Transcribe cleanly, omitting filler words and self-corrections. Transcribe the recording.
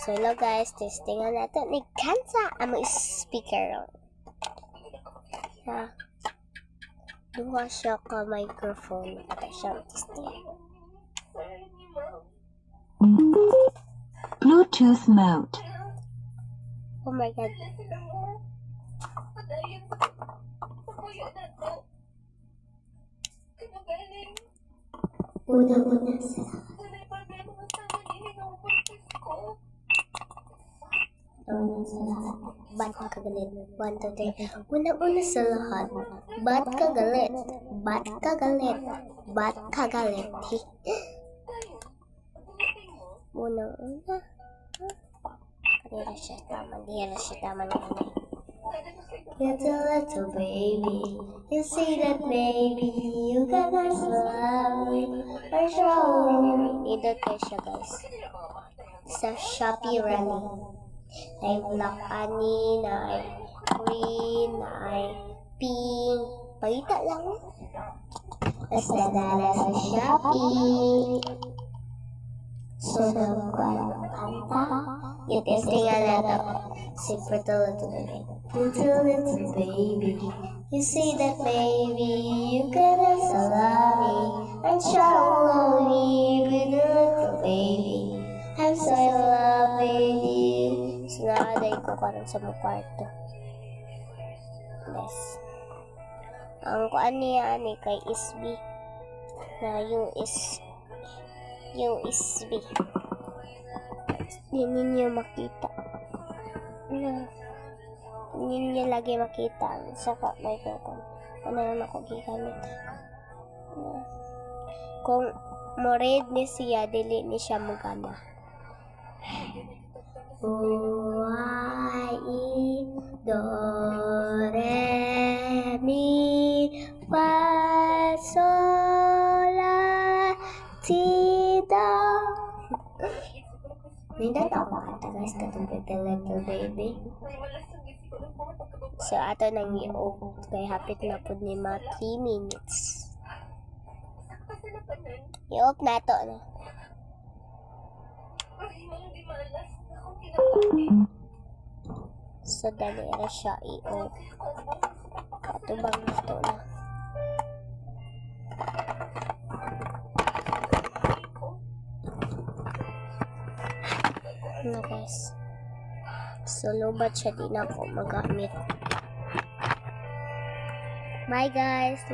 So hello guys, testingan natin ni Kansa ang speaker. Duha siya ka microphone at siyang testing. Bluetooth mode. Oh my god. Una-una sa ba't ka galit? 1, 2, 3. Una-una sa lahat. Ba't ka galit? Ba't ka galit? Ba't ka galit? Una-una. Kanina siya tama. Hindi na siya tama na kanina. Little baby, you see that baby, you got us lovely, or show. Idot kayo siya guys. Sa Shopee running. Ay black ani, na ay green, na ay pink. Pagita lang. Tapos nadala sa Shopee. So, nagkuhan ang kanta. Itestingan na ito. Si Pretty Little Baby. Pretty Little Baby. You see that baby, you got us so lovely. I'm so lonely, pretty little baby. I'm so in love with you. So, nakaday ko karon sa mga kwarto. Yes. Ang kuan niya ni kay Isbi. Na yung Isbi. Hindi ninyo makita. Hindi ninyo lagi makita. Saka microphone. Ano naman ako gigamit. Kung mo-read ni siya, dili ni siya magana. Do, re, mi, fa, sol, la, si, do. Hindi na ako kanta guys, katong Pretty Little Baby. So, ato nang i-off. Kaya hapit na po ni mga 3 minutes. I-off na ito. No? So, dali na siya i-off. Katubang na ito na. Na guys. So, lobat siya din ako magamit. Bye guys!